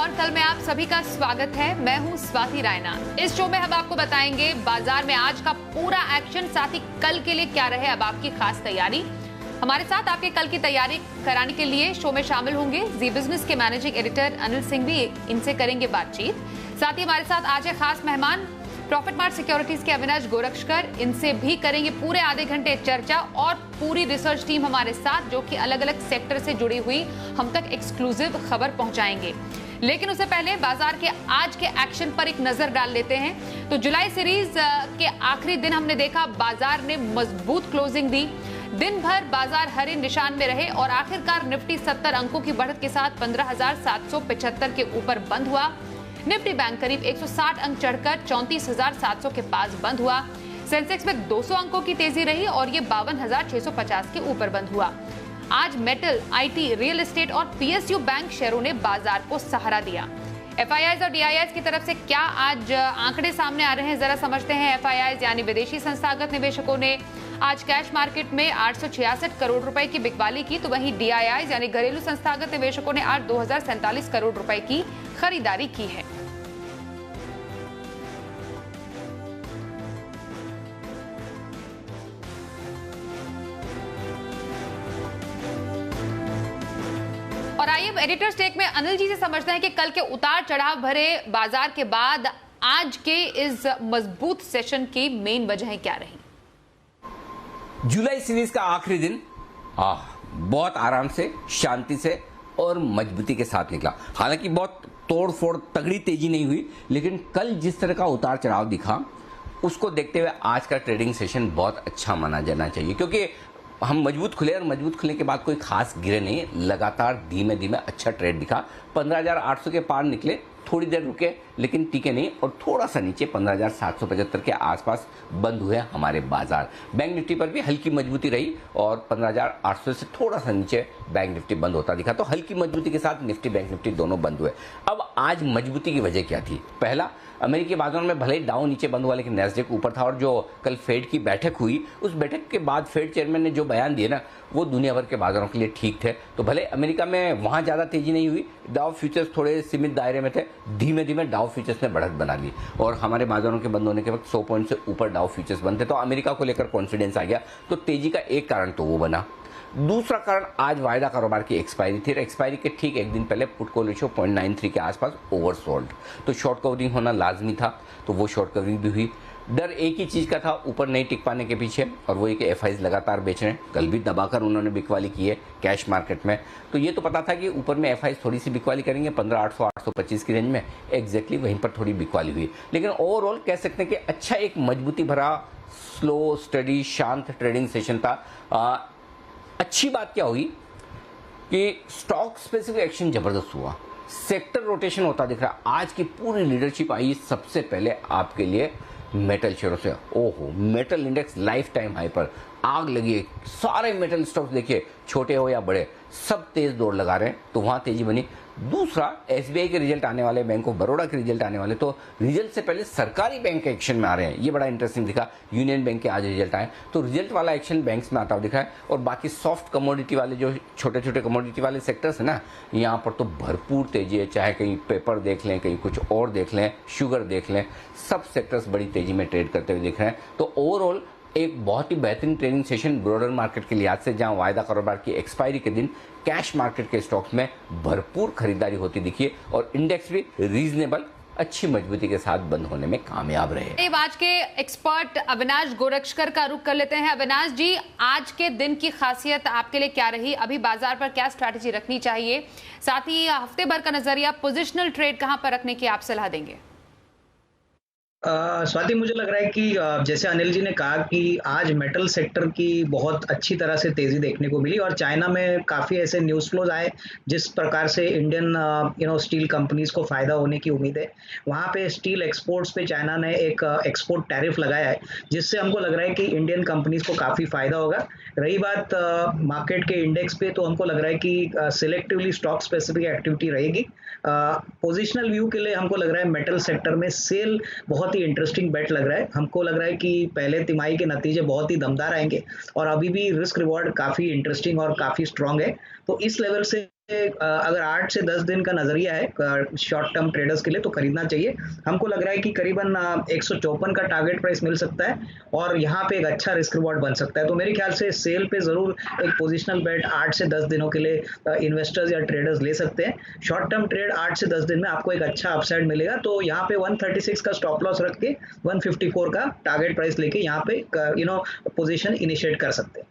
और कल में आप सभी का स्वागत है। मैं हूं स्वाति रायना। इस शो में हम आपको बताएंगे बाजार में आज का पूरा एक्शन, साथ ही कल के लिए क्या रहे अब आपकी खास तैयारी। हमारे साथ आपके कल की तैयारी कराने के लिए शो में शामिल होंगे जी बिजनेस के मैनेजिंग एडिटर अनिल सिंह भी, इनसे करेंगे बातचीत। साथ ही हमारे साथ आज है खास मेहमान प्रॉफिट मार्ट सिक्योरिटीज के अविनाश गोरक्षकर, इनसे भी करेंगे पूरे आधे घंटे चर्चा। और पूरी रिसर्च टीम हमारे साथ जो कि अलग अलग सेक्टर से जुड़ी हुई हम तक एक्सक्लूसिव खबर पहुंचाएंगे। लेकिन उससे पहले बाजार के आज के एक्शन पर एक नजर डाल लेते हैं। तो जुलाई सीरीज के आखिरी दिन हमने देखा बाजार ने मजबूत क्लोजिंग दी। दिन भर बाजार हरे निशान में रहे और आखिरकार निफ्टी 70 अंकों की बढ़त के साथ 15,775 के ऊपर बंद हुआ। निफ्टी बैंक करीब 160 अंक चढ़कर 34,700 के पास बंद हुआ। सेंसेक्स में 200 अंकों की तेजी रही और ये 52,650 के ऊपर बंद हुआ। आज मेटल, आईटी, रियल एस्टेट और पीएसयू बैंक शेयरों ने बाजार को सहारा दिया। एफआईआईज और डीआईआईज की तरफ से क्या आज आंकड़े सामने आ रहे हैं, जरा समझते हैं। एफआईआईज यानी विदेशी संस्थागत निवेशकों ने आज कैश मार्केट में 866 करोड़ रुपए की बिकवाली की, तो वहीं डीआईआईज यानी घरेलू संस्थागत निवेशकों ने आज 2047 करोड़ रुपए की खरीदारी की है। और आइए एडिटर्स टेक में अनिल जी से समझते हैं कि कल के उतार चढ़ाव भरे बाजार के बाद आज के इस मजबूत सेशन की मेन वजहें क्या रही। जुलाई सीरीज का आखिरी दिन बहुत आराम से, शांति से और मजबूती के साथ निकला। हालांकि बहुत तोड़-फोड़ तगड़ी तेजी नहीं हुई, लेकिन कल जिस तरह का उतार चढ़ाव दिखा उसको देखते हुए आज का ट्रेडिंग सेशन बहुत अच्छा माना जाना चाहिए, क्योंकि हम मजबूत खुले और मजबूत खुलने के बाद कोई खास गिरे नहीं, लगातार धीमे धीमे अच्छा ट्रेड दिखा। 15,800 के पार निकले, थोड़ी देर रुके लेकिन टिके नहीं और थोड़ा सा नीचे 15,775 के आसपास बंद हुए हमारे बाजार। बैंक निफ्टी पर भी हल्की मजबूती रही और 15,800 से थोड़ा सा नीचे बैंक निफ्टी बंद होता दिखा। तो हल्की मजबूती के साथ निफ्टी बैंक निफ्टी दोनों बंद हुए। अब आज मजबूती की वजह क्या थी? पहला, अमेरिकी बाजारों में भले ही डाउ नीचे बंद हुआ लेकिन नैस्डैक ऊपर था। और जो कल फेड की बैठक हुई, उस बैठक के बाद फेड चेयरमैन ने जो बयान दिए ना, वो दुनिया भर के बाजारों के लिए ठीक थे। तो भले अमेरिका में वहां ज्यादा तेजी नहीं हुई, डाउ फ्यूचर्स थोड़े सीमित दायरे में थे, धीमे धीमे डाउ फ्यूचर्स ने बढ़त बना ली और हमारे बाजारों के बंद होने के वक्त 100 पॉइंट से ऊपर डाउ फ्यूचर्स बंद थे। तो अमेरिका को लेकर कॉन्फिडेंस आ गया। तो तेजी का एक कारण तो वो बना। दूसरा कारण, आज वायदा कारोबार की एक्सपायरी थी। एक्सपायरी के ठीक एक दिन पहले पुट कॉल रेशियो 0.93 के आसपास ओवरसोल्ड, तो शॉर्ट कवरिंग होना लाजमी था, तो वो शॉर्ट कवरिंग भी हुई। डर एक ही चीज का था, ऊपर नहीं टिक पाने के पीछे, और वो एक एफआईज लगातार बेच रहे हैं। कल भी दबाकर उन्होंने बिकवाली की है कैश मार्केट में। तो ये तो पता था कि ऊपर में एफआईज थोड़ी सी बिकवाली करेंगे 15,800 825 की रेंज में, एग्जैक्टली वहीं पर थोड़ी बिकवाली हुई। लेकिन ओवरऑल कह सकते हैं कि अच्छा एक मजबूती भरा, स्लो, स्टडी, शांत ट्रेडिंग सेशन था। अच्छी बात क्या हुई कि स्टॉक स्पेसिफिक एक्शन जबरदस्त हुआ, सेक्टर रोटेशन होता दिख रहा। आज की पूरी लीडरशिप आई सबसे पहले आपके लिए मेटल शेयरों से। ओहो, metal index life time high पर आग लगी है। सारे मेटल स्टॉक्स देखिए, छोटे हो या बड़े, सब तेज दौड़ लगा रहे हैं, तो वहां तेजी बनी। दूसरा, एसबीआई के रिजल्ट आने वाले, बैंक ऑफ बड़ौदा के रिजल्ट आने वाले, तो रिजल्ट से पहले सरकारी बैंक के एक्शन में आ रहे हैं। ये बड़ा इंटरेस्टिंग दिखा। यूनियन बैंक के आज रिजल्ट आए, तो रिजल्ट वाला एक्शन बैंक्स में आता हुआ दिखा है। और बाकी सॉफ्ट कमोडिटी वाले, जो छोटे छोटे कमोडिटी वाले सेक्टर्स है ना, यहाँ पर तो भरपूर तेजी है। चाहे कहीं पेपर देख लें, कहीं कुछ और देख लें, शुगर देख लें, सब सेक्टर्स बड़ी तेजी में ट्रेड करते हुए दिख रहे हैं। तो ओवरऑल एक बहुत ही बेहतरीन ट्रेडिंग सेशन ब्रॉडर मार्केट के लिहाज से, जहां वायदा कारोबार की एक्सपायरी के दिन कैश मार्केट के स्टॉक्स में भरपूर खरीदारी होती दिखी है और इंडेक्स भी रीजनेबल, अच्छी मजबूती के साथ बंद होने में कामयाब रहे। आज के एक्सपर्ट अविनाश गोरक्षकर का रुख कर लेते हैं। अविनाश जी, आज के दिन की खासियत आपके लिए क्या रही? अभी बाजार पर क्या स्ट्रैटेजी रखनी चाहिए? साथ ही हफ्ते भर का नजरिया, पोजिशनल ट्रेड कहां पर रखने की आप सलाह देंगे? स्वाति, मुझे लग रहा है कि जैसे अनिल जी ने कहा कि आज मेटल सेक्टर की बहुत अच्छी तरह से तेजी देखने को मिली और चाइना में काफी ऐसे न्यूज़ फ्लोज आए जिस प्रकार से इंडियन स्टील कंपनीज को फायदा होने की उम्मीद है। वहां पे स्टील एक्सपोर्ट्स पे चाइना ने एक एक्सपोर्ट टैरिफ लगाया है, जिससे हमको लग रहा है कि इंडियन कंपनीज को काफी फायदा होगा। रही बात मार्केट के इंडेक्स पे, तो हमको लग रहा है कि सिलेक्टिवली स्टॉक स्पेसिफिक एक्टिविटी रहेगी। पोजिशनल व्यू के लिए हमको लग रहा है मेटल सेक्टर में सेल बहुत ही इंटरेस्टिंग बेट लग रहा है। हमको लग रहा है कि पहले तिमाही के नतीजे बहुत ही दमदार आएंगे और अभी भी रिस्क रिवॉर्ड काफी इंटरेस्टिंग और काफी स्ट्रांग है। तो इस लेवल से अगर 8 से 10 दिन का नजरिया है शॉर्ट टर्म ट्रेडर्स के लिए तो खरीदना चाहिए। हमको लग रहा है कि करीबन 154 का टारगेट प्राइस मिल सकता है और यहाँ पे एक अच्छा रिस्क रिवॉर्ड बन सकता है। तो मेरे ख्याल से सेल पे जरूर एक पोजिशनल बेट 8 से 10 दिनों के लिए इन्वेस्टर्स या ट्रेडर्स ले सकते हैं। शॉर्ट टर्म ट्रेड 8 से 10 दिन में आपको एक अच्छा अपसाइड मिलेगा। तो यहाँ पे 136 का स्टॉप लॉस रख के 154 का टारगेट प्राइस लेके यहाँ पे पोजिशन इनिशिएट कर सकते हैं।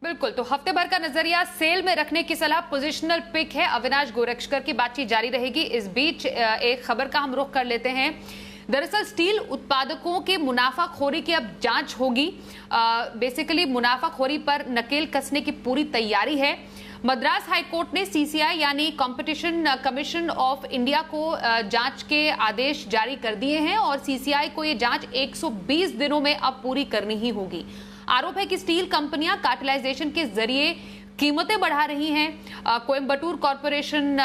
बिल्कुल, तो हफ्ते भर का नजरिया सेल में रखने की सलाह पोजिशनल पिक है। अविनाश गोरक्षकर की बातचीत जारी रहेगी। इस बीच एक खबर का हम रुख कर लेते हैं। दरअसल स्टील उत्पादकों के मुनाफाखोरी की अब जांच होगी। बेसिकली मुनाफाखोरी पर नकेल कसने की पूरी तैयारी है। मद्रास हाईकोर्ट ने सीसीआई यानी कंपटीशन कमीशन ऑफ इंडिया को जांच के आदेश जारी कर दिए हैं और सीसीआई को ये जांच 120 दिनों में अब पूरी करनी ही होगी। आरोप है कि स्टील कंपनियां कार्टेलाइजेशन के जरिए कीमतें बढ़ा रही हैं। Coimbatore corporation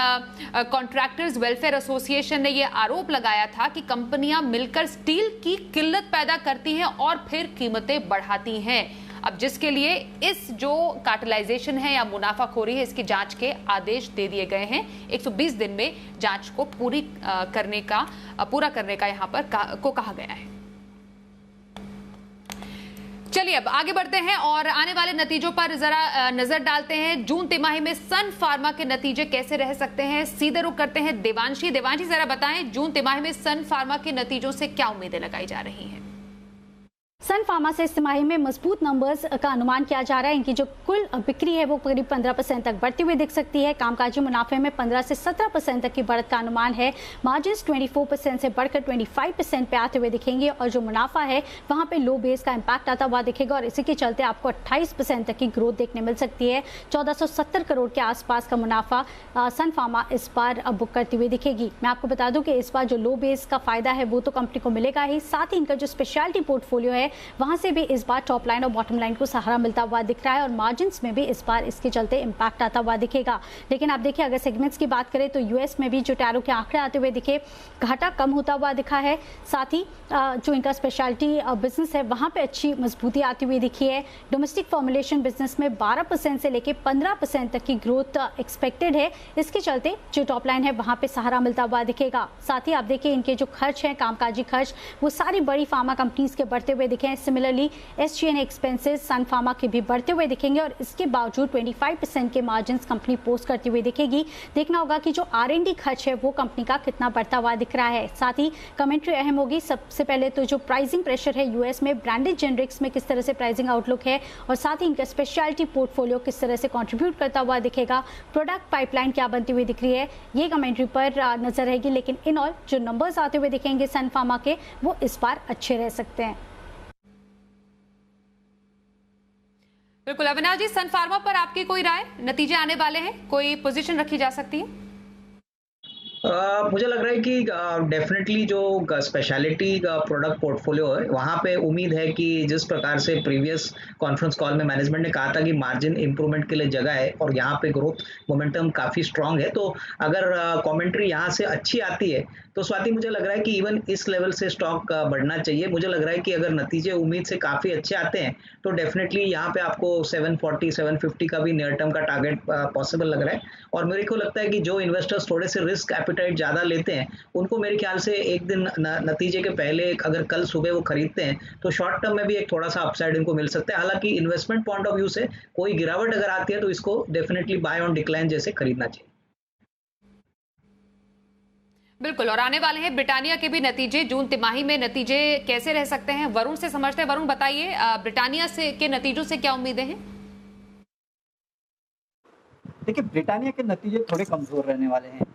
contractors welfare association ने यह आरोप लगाया था कि कंपनियां मिलकर स्टील की किल्लत पैदा करती हैं और फिर कीमतें बढ़ाती हैं। अब जिसके लिए इस जो कार्टेलाइजेशन है या मुनाफाखोरी है इसकी जांच के आदेश दे दिए गए हैं। 120 दिन में जांच को पूरा करने का यहां पर कहा गया है। चलिए अब आगे बढ़ते हैं और आने वाले नतीजों पर जरा नजर डालते हैं। जून तिमाही में सन फार्मा के नतीजे कैसे रह सकते हैं, सीधे रुख करते हैं देवांशी। देवांशी जरा बताएं, जून तिमाही में सन फार्मा के नतीजों से क्या उम्मीदें लगाई जा रही हैं? सन फार्मा से इस तिमाही में मजबूत नंबर्स का अनुमान किया जा रहा है। इनकी जो कुल बिक्री है वो करीब 15% तक बढ़ती हुई दिख सकती है। कामकाजी मुनाफे में 15 से 17% तक की बढ़त का अनुमान है। मार्जिन्स 24% से बढ़कर 25% पे आते हुए दिखेंगे और जो मुनाफा है वहां पे लो बेस का इम्पैक्ट आता हुआ दिखेगा और इसी के चलते आपको 28% तक की ग्रोथ देखने मिल सकती है। 1470 करोड़ के आसपास का मुनाफा सन फार्मा इस बार बुक करती हुई दिखेगी। मैं आपको बता दूं कि इस बार जो लो बेस का फायदा है वो तो कंपनी को मिलेगा ही, साथ ही इनका जो स्पेशलिटी पोर्टफोलियो है वहां से भी इस बार टॉप लाइन और बॉटम लाइन को सहारा मिलता हुआ दिख रहा है और मार्जिन्स में भी इस बार इसके चलते इंपैक्ट आता हुआ दिखेगा। लेकिन आप देखिए अगर सेगमेंट्स की बात करें तो यूएस में भी जो टैरिफ के आंकड़े आते हुए दिखे घाटा कम होता हुआ दिखा है। साथ ही जो इनका स्पेशलिटी बिजनेस है वहां पे अच्छी मजबूती आती हुई दिखी है। डोमेस्टिक फॉर्मुलेशन बिजनेस में 12% से लेकर 15% तक की ग्रोथ एक्सपेक्टेड है। इसके चलते जो टॉप लाइन है वहां पे सहारा मिलता हुआ दिखेगा। साथ ही आप देखिए इनके जो खर्च हैं कामकाजी खर्च वो सारी बड़ी फार्मा कंपनीज के बढ़ते हुए दिखे। सिमिलरली एसजीएनए एक्सपेंसेस सन फार्मा के भी बढ़ते हुए दिखेंगे और इसके बावजूद 25% के मार्जिन्स कंपनी पोस्ट करती हुई दिखेगी। देखना होगा कि जो R&D खर्च है वो कंपनी का कितना बढ़ता हुआ दिख रहा है। साथ ही कमेंट्री अहम होगी। सबसे पहले तो जो प्राइसिंग प्रेशर है यूएस में ब्रांडेड जेनरिक्स में किस तरह से प्राइसिंग आउटलुक है और साथ ही इनका स्पेशलिटी पोर्टफोलियो किस तरह से कंट्रीब्यूट करता हुआ दिखेगा। प्रोडक्ट पाइपलाइन क्या बनती हुई दिख रही है ये कमेंट्री पर नजर रहेगी। लेकिन इन ऑल जो नंबर्स आते हुए दिखेंगे सन फार्मा के वो इस बार अच्छे रह सकते हैं। बिल्कुल अविनाश जी, सन फार्मा पर आपकी कोई राय? नतीजे आने वाले हैं, कोई पोजीशन रखी जा सकती है? मुझे लग रहा है कि डेफिनेटली जो स्पेशलिटी का प्रोडक्ट पोर्टफोलियो है वहाँ पे उम्मीद है कि जिस प्रकार से प्रीवियस कॉन्फ्रेंस कॉल में मैनेजमेंट ने कहा था कि मार्जिन इंप्रूवमेंट के लिए जगह है और यहाँ पे ग्रोथ मोमेंटम काफ़ी स्ट्रांग है। तो अगर कमेंट्री यहाँ से अच्छी आती है तो स्वाति मुझे लग रहा है कि इवन इस लेवल से स्टॉक बढ़ना चाहिए। मुझे लग रहा है कि अगर नतीजे उम्मीद से काफ़ी अच्छे आते हैं तो डेफिनेटली यहाँ पे आपको 740 750 का भी नियर टर्म का टारगेट पॉसिबल लग रहा है। और मेरे को लगता है कि जो इन्वेस्टर्स थोड़े से रिस्क एपिटाइट ज़्यादा लेते हैं उनको मेरे ख्याल से एक दिन नतीजे के पहले अगर कल सुबह वो खरीदते हैं तो शॉर्ट टर्म में भी एक थोड़ा सा अपसाइड इनको मिल सकता है। हालांकि इन्वेस्टमेंट पॉइंट ऑफ व्यू से कोई गिरावट अगर आती है तो इसको डेफिनेटली बाय ऑन डिक्लाइन जैसे खरीदना चाहिए। बिल्कुल, और आने वाले हैं ब्रिटानिया के भी नतीजे। जून तिमाही में नतीजे कैसे रह सकते हैं, वरुण से समझते हैं। वरुण बताइए, ब्रिटानिया से के नतीजों से क्या उम्मीदें हैं? देखिए ब्रिटानिया के नतीजे थोड़े कमजोर रहने वाले हैं।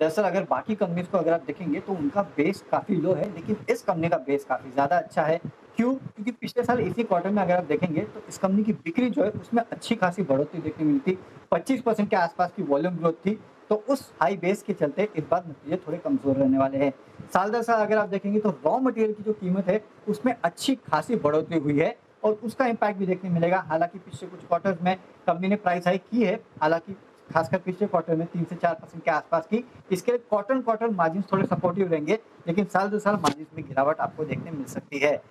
दरअसल अगर बाकी कंपनीज को अगर आप देखेंगे तो उनका बेस काफी लो है, लेकिन इस कंपनी का बेस काफी ज्यादा अच्छा है। क्यों? क्योंकि पिछले साल इसी क्वार्टर में अगर आप देखेंगे तो इस कंपनी की बिक्री जो है उसमें अच्छी खासी बढ़ोतरी देखने मिलती। 25% के आसपास की वॉल्यूम ग्रोथ थी। तो उस हाई बेस के चलते इस बार नतीजे थोड़े कमजोर रहने वाले हैं। साल दर साल अगर आप देखेंगे तो रॉ मटेरियल की जो कीमत है उसमें अच्छी खासी बढ़ोतरी हुई है और उसका इम्पैक्ट भी देखने मिलेगा। हालांकि पिछले कुछ क्वार्टर्स में कंपनी ने प्राइस हाइक की है, हालांकि खासकर पिछले क्वार्टर में 3 से 4% के आसपास की। इसके लिए क्वार्टर मार्जिन थोड़े सपोर्टिव रहेंगे, लेकिन साल दर साल मार्जिन में गिरावट आपको देखने मिल सकती है।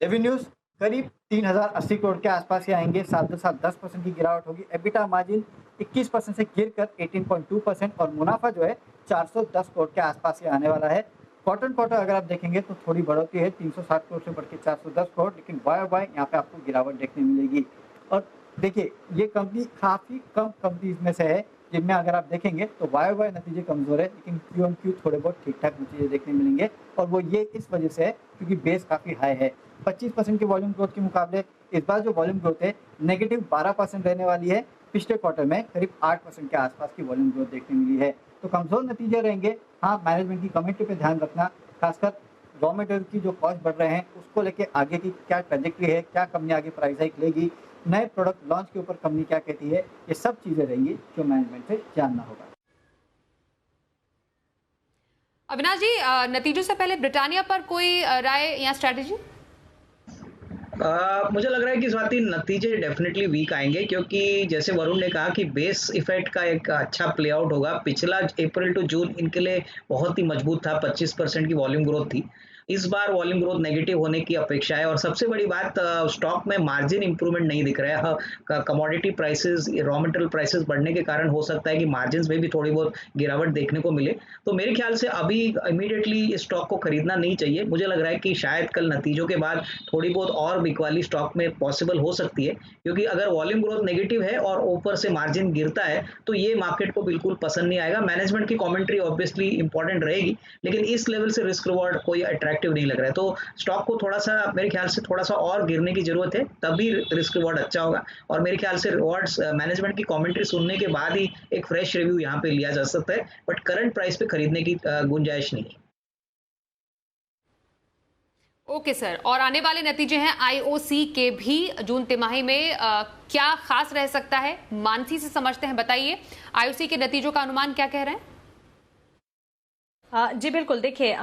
रेवेन्यूज करीब 3080 करोड़ के आसपास ही आएंगे। साथ 10% की गिरावट होगी। एबिटा मार्जिन 21% से गिरकर 18.2% और मुनाफा जो है 410 करोड़ के आसपास ही आने वाला है। क्वार्टर अगर आप देखेंगे तो थोड़ी बढ़ोतरी है, 360 करोड़ से बढ़ के 410 करोड़, लेकिन वाई यहाँ पे आपको गिरावट देखने मिलेगी। और देखिए ये कंपनी काफ़ी कम कंपनीज में से है जिनमें अगर आप देखेंगे तो वाई नतीजे कमज़ोर है, लेकिन Q-on-Q थोड़े बहुत ठीक ठाक नतीजे देखने मिलेंगे। और वो ये इस वजह से है क्योंकि बेस काफ़ी हाई है। 25% के वॉल्यूम ग्रोथ के मुकाबले इस बार जो वॉल्यूम ग्रोथ है नेगेटिव 12% रहने वाली है। पिछले क्वार्टर में करीब 8% के आसपास की वॉल्यूम ग्रोथ देखने मिली है। तो कमज़ोर नतीजे रहेंगे। हाँ, मैनेजमेंट की कमेंट्री पे ध्यान रखना, खासकर रॉ मटेरियल की जो कॉस्ट बढ़ रहे हैं उसको लेके आगे की क्या ट्रेजेक्टरी है, क्या कंपनी आगे प्राइस हाइक लेगी, नए प्रोडक्ट लॉन्च के ऊपर कंपनी क्या कहती है, ये सब चीज़ें रहेंगी जो मैनेजमेंट से जानना होगा। अविनाश जी, नतीजों से पहले ब्रिटानिया पर कोई राय या स्ट्रैटेजी? मुझे लग रहा है कि स्वाति नतीजे डेफिनेटली वीक आएंगे, क्योंकि जैसे वरुण ने कहा कि बेस इफेक्ट का एक अच्छा प्ले आउट होगा। पिछला अप्रैल टू जून इनके लिए बहुत ही मजबूत था, 25% की वॉल्यूम ग्रोथ थी। इस बार वॉल्यूम ग्रोथ नेगेटिव होने की अपेक्षा है। और सबसे बड़ी बात, स्टॉक में मार्जिन इंप्रूवमेंट नहीं दिख रहा है। Commodity prices, raw material prices बढ़ने के कारण हो सकता है कि मार्जिन्स में भी थोड़ी बहुत गिरावट देखने को मिले। तो मेरे ख्याल से अभी इमीडिएटली स्टॉक को खरीदना नहीं चाहिए। मुझे लग रहा है कि शायद कल नतीजों के बाद थोड़ी बहुत और बिकवाली स्टॉक में पॉसिबल हो सकती है, क्योंकि अगर वॉल्यूम ग्रोथ नेगेटिव है और ऊपर से मार्जिन गिरता है तो ये मार्केट को बिल्कुल पसंद नहीं आएगा। मैनेजमेंट की कमेंट्री ऑब्वियसली इंपॉर्टेंट रहेगी, लेकिन इस लेवल से रिस्क रिवॉर्ड कोई अट्रैक्टिव नहीं लग रहा है। तो स्टॉक को थोड़ा सा, मेरे ख्याल से थोड़ा सा और गिरने की जरूरत है, तभी रिस्क रिवॉर्ड अच्छा होगा। और मेरे ख्याल से रिवॉर्ड्स मैनेजमेंट की कमेंट्री सुनने के बाद ही एक फ्रेश रिव्यू यहाँ पे लिया जा सकता है, बट करंट प्राइस पे खरीदने की गुंजाइश नहीं है। ओके सर, और आने वाले नतीजे हैं आईओसी के भी जून तिमाही में, क्या खास रह सकता है? मानसी से समझते हैं, बताइए आईओसी के नतीजों का अनुमान क्या कह रहे हैं? जी बिल्कुल, देखिए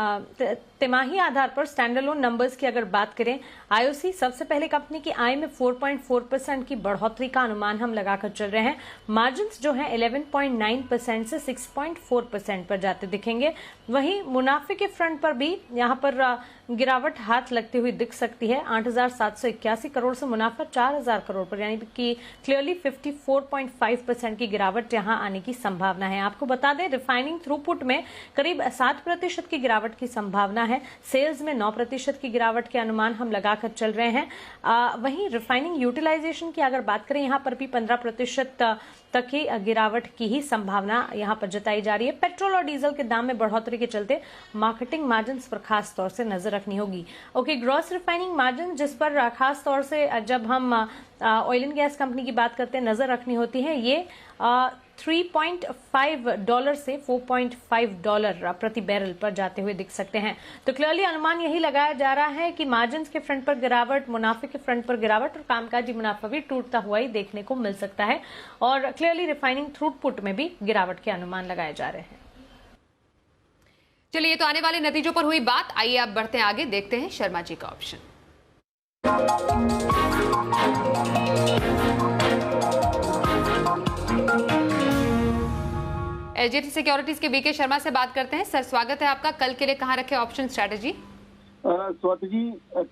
तिमाही आधार पर स्टैंडअलोन नंबर्स की अगर बात करें, आईओसी सबसे पहले कंपनी की आय में 4.4% की बढ़ोतरी का अनुमान हम लगाकर चल रहे हैं। मार्जिन्स जो हैं 11.9% से 6.4% पर जाते दिखेंगे। वहीं मुनाफे के फ्रंट पर भी यहाँ पर गिरावट हाथ लगती हुई दिख सकती है। 8,781 करोड़ से मुनाफा 4,000 करोड़ पर, यानी कि क्लियरली 54.5% की गिरावट यहाँ आने की संभावना है। आपको बता दें रिफाइनिंग थ्रूपुट में करीब 7% की गिरावट की संभावना है। सेल्स में 9% की गिरावट के अनुमान हम लगाकर चल रहे हैं। वहीं रिफाइनिंग यूटिलाइजेशन की अगर बात करें, यहाँ पर भी 15% तक की गिरावट की ही संभावना यहाँ पर जताई जा रही है। पेट्रोल और डीजल के दाम में बढ़ोतरी के चलते मार्केटिंग मार्जिन पर खास तौर से नजर रखनी होगी। ओके, ग्रॉस रिफाइनिंग मार्जिन जिस पर खास तौर से जब हम ऑयल एंड गैस कंपनी की बात करते हैं नजर रखनी होती है, ये $3.5 से $4.5 प्रति बैरल पर जाते हुए दिख सकते हैं। तो क्लियरली अनुमान यही लगाया जा रहा है कि मार्जिन्स के फ्रंट पर गिरावट, मुनाफे के फ्रंट पर गिरावट और कामकाजी मुनाफा भी टूटता हुआ ही देखने को मिल सकता है। और क्लियरली रिफाइनिंग थ्रूपुट में भी गिरावट के अनुमान लगाए जा रहे हैं। चलिए, ये तो आने वाले नतीजों पर हुई बात। आइए आप बढ़ते हैं आगे, देखते हैं शर्मा जी का ऑप्शन। एचडीएफसी सिक्योरिटीज के बीके शर्मा से बात करते हैं। सर, स्वागत है आपका। कल के लिए कहां रखे ऑप्शन स्ट्रैटेजी? स्वाति जी,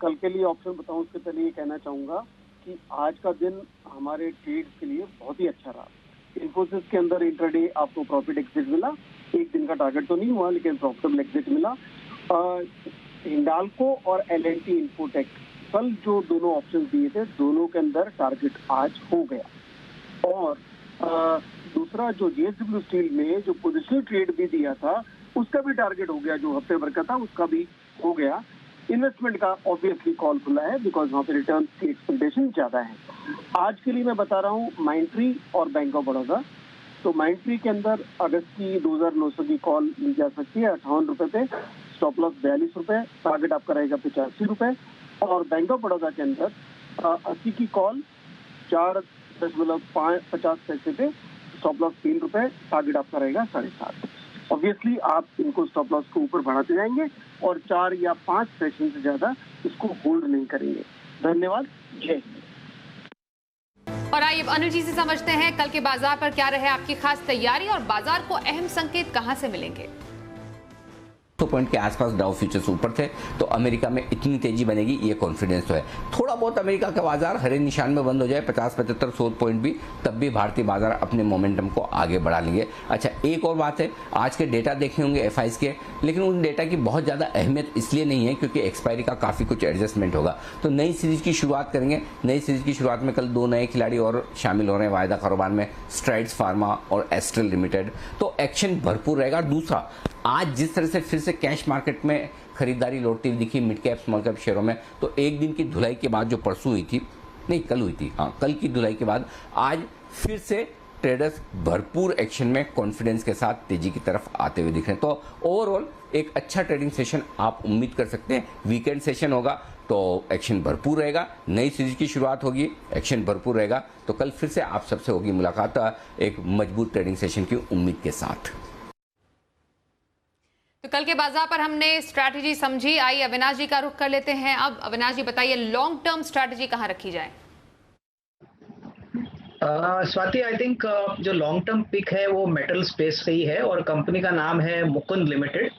कल के लिए ऑप्शन बताऊं उसके पहले ये कहना चाहूंगा कि आज का दिन हमारे ट्रेड के लिए बहुत ही अच्छा रहा। इन्फोसिस के अंदर इंट्राडे आपको प्रॉफिट एग्जिट मिला, एक दिन का टारगेट तो नहीं हुआ लेकिन प्रॉफिटेबल एग्जिट मिला। हिंडाल्को और एल&टी इन्फोटेक कल जो दोनों ऑप्शन दिए थे, दोनों के अंदर टारगेट आज हो गया। और दूसरा जो जेएसडब्ल्यू स्टील में जो पोजिशनल ट्रेड भी दिया था उसका भी टारगेट हो गया, जो हफ्ते भर का था उसका भी हो गया। इन्वेस्टमेंट का ऑब्वियसली कॉल खुला है बिकॉज वहाँ पे रिटर्न की एक्सपेक्टेशन ज्यादा है। आज के लिए मैं बता रहा हूँ माइंट्री और बैंक ऑफ बड़ौदा। तो माइंट्री के अंदर अगस्त की 2,900 की कॉल ली जा सकती है 58 रुपए पे, स्टॉप लॉस 42 रुपए, टारगेट आपका रहेगा 85 रुपए। और बैंक ऑफ बड़ौदा के अंदर 80 की कॉल 4.50 पैसे पे, स्टॉप लॉस 3 रुपए, टारगेट आपका रहेगा 7.5। ऑब्वियसली आप इनको स्टॉप लॉस को ऊपर बढ़ाते जाएंगे और 4 या 5 सेशन से ज्यादा इसको होल्ड नहीं करेंगे। धन्यवाद, जय हिंद। और आइए अनुज जी से समझते हैं कल के बाजार पर क्या रहे आपकी खास तैयारी और बाजार को अहम संकेत कहां से मिलेंगे? 700 पॉइंट के आसपास डाउ फ्यूचर्स ऊपर थे, तो अमेरिका में इतनी तेजी बनेगी ये कॉन्फिडेंस तो है। थोड़ा बहुत अमेरिका का बाजार हरे निशान में बंद हो जाए 50-75-100 पॉइंट भी, तब भी भारतीय बाजार अपने मोमेंटम को आगे बढ़ा लेंगे। अच्छा, एक और बात है, आज के डेटा देखे होंगे एफआईज के, लेकिन उन डेटा की बहुत ज़्यादा अहमियत इसलिए नहीं है क्योंकि एक्सपायरी का काफ़ी कुछ एडजस्टमेंट होगा। तो नई सीरीज की शुरुआत करेंगे। नई सीरीज की शुरुआत में कल 2 नए खिलाड़ी और शामिल हो रहे हैं वायदा कारोबार में, स्ट्राइड्स फार्मा और एस्ट्रल लिमिटेड। तो एक्शन भरपूर रहेगा। दूसरा, आज जिस तरह से फिर से कैश मार्केट में खरीदारी लौटती हुई दिखी मिड कैप स्मॉल कैप शेयरों में, तो एक दिन की धुलाई के बाद जो परसों हुई थी, नहीं कल हुई थी, हाँ कल की धुलाई के बाद आज फिर से ट्रेडर्स भरपूर एक्शन में कॉन्फिडेंस के साथ तेजी की तरफ आते हुए दिख रहे हैं। तो ओवरऑल एक अच्छा ट्रेडिंग सेशन आप उम्मीद कर सकते हैं। वीकेंड सेशन होगा तो एक्शन भरपूर रहेगा, नई सीरीज की शुरुआत होगी, एक्शन भरपूर रहेगा। तो कल फिर से आप सबसे होगी मुलाकात एक मजबूत ट्रेडिंग सेशन की उम्मीद के साथ। तो कल के बाजार पर हमने स्ट्रैटेजी समझी। आइए अविनाश जी का रुख कर लेते हैं। अब अविनाश जी बताइए, लॉन्ग टर्म स्ट्रैटेजी कहां रखी जाए? स्वाति, आई थिंक जो लॉन्ग टर्म पिक है वो मेटल स्पेस से ही है और कंपनी का नाम है मुकुंद लिमिटेड।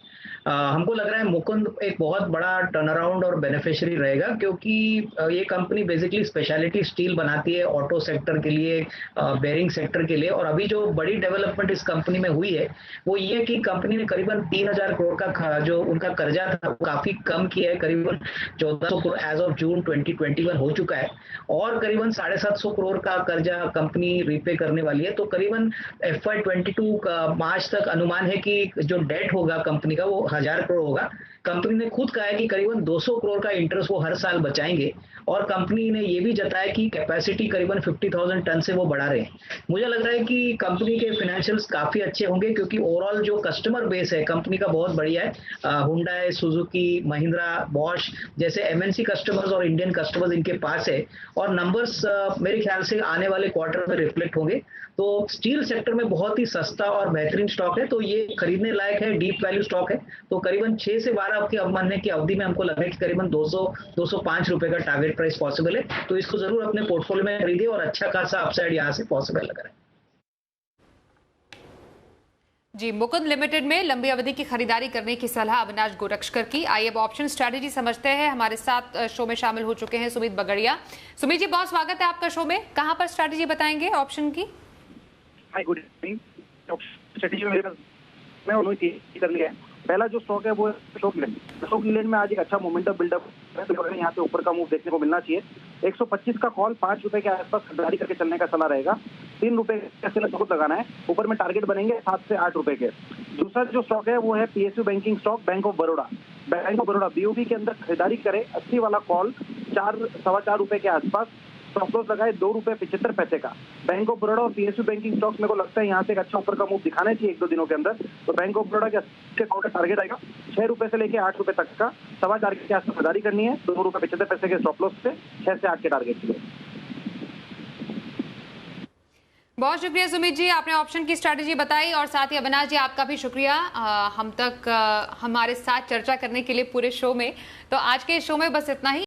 हमको लग रहा है मुकुंद एक बहुत बड़ा टर्न अराउंड और बेनिफिशियरी रहेगा, क्योंकि ये कंपनी बेसिकली स्पेशलिटी स्टील बनाती है ऑटो सेक्टर के लिए, बेयरिंग सेक्टर के लिए। और अभी जो बड़ी डेवलपमेंट इस कंपनी में हुई है वो ये कि कंपनी ने करीबन 3000 करोड़ का जो उनका कर्जा था वो काफी कम किया है, करीबन 1400 करोड़ एज ऑफ जून 2021 हो चुका है, और करीबन 750 करोड़ का कर्जा कंपनी रीपे करने वाली है। तो करीबन FY22 का मार्च तक अनुमान है कि जो डेट होगा कंपनी का वो 1000 करोड़ होगा। कंपनी ने खुद कहा है कि करीबन 200 करोड़ का इंटरेस्ट वो हर साल बचाएंगे, और कंपनी ने ये भी जताया कि कैपेसिटी करीबन 50,000 टन से वो बढ़ा रहे हैं। मुझे लग रहा है कि कंपनी के फाइनेंशियल्स काफी अच्छे होंगे, क्योंकि ओवरऑल जो कस्टमर बेस है कंपनी का बहुत बढ़िया है। हुंडई, सुजुकी, महिंद्रा, बॉश जैसे MNC कस्टमर्स और इंडियन कस्टमर्स इनके पास है, और नंबर्स मेरे ख्याल से आने वाले क्वार्टर में रिफ्लेक्ट होंगे। तो स्टील सेक्टर में बहुत ही सस्ता और बेहतरीन स्टॉक है, तो ये खरीदने लायक है, डीप वैल्यू स्टॉक है। तो करीबन 6 से 12 के महीने की अवधि में हमको लग रहा है कि करीबन 200-205 रुपए का टारगेट प्राइस पॉसिबल है। तो इसको जरूर अपने पोर्टफोलियो में खरीदिए, और अच्छा खासा अपसाइड यहाँ से पॉसिबल लग रहा है। जी, मुकुंद लिमिटेड में लंबी अवधि की खरीदारी करने की सलाह अविनाश गोरक्षकर की। आइए अब ऑप्शन स्ट्रैटेजी समझते हैं। हमारे साथ शो में शामिल हो चुके हैं सुमित बगड़िया। सुमित जी, बहुत स्वागत है आपका शो में। कहां पर स्ट्रैटेजी बताएंगे ऑप्शन की? हाय, गुड इवनिंग। स्ट्रेटेजी में मेरे पास मैं उन्होंने तीन कर लिया है। पहला जो स्टॉक है वो अशोक लीलैंड में आज एक अच्छा मोमेंटम बिल्डअप है, तो यहाँ से ऊपर का मूव देखने को मिलना चाहिए। 125 का कॉल, 5 रुपए के आसपास खरीदारी करके चलने का सलाह रहेगा। 3 रुपए कैसे लगाना है, ऊपर में टारगेट बनेंगे 7 से 8 रुपए के। दूसरा जो स्टॉक है वो है PSU banking stock, bank of Baroda. Bank of Baroda BOB के अंदर खरीदारी करे, 80 वाला कॉल, 4-4.25 रुपए के आसपास, स्टॉप लॉस लगाए 2 रुपए 75 पैसे का। बैंक ऑफ बड़ौदा और PSU बैंकिंग स्टॉक्स मेरे को लगता है यहाँ से एक अच्छा ऊपर का मूव दिखाना चाहिए 1-2 दिनों के अंदर। तो बैंक ऑफ बड़ौदा के का टारगेट आएगा 6 रुपए से लेके 8 रुपए तक का, 4.25 के आसपास खरीदारी करनी है, 2 रुपए 75 पैसे के स्टॉप लॉस से 6 से 8 के टारगेट के लिए। बहुत शुक्रिया सुमित जी, आपने ऑप्शन की स्ट्रैटेजी बताई, और साथ ही अविनाश जी आपका भी शुक्रिया हम तक हमारे साथ चर्चा करने के लिए पूरे शो में। तो आज के शो में बस इतना ही।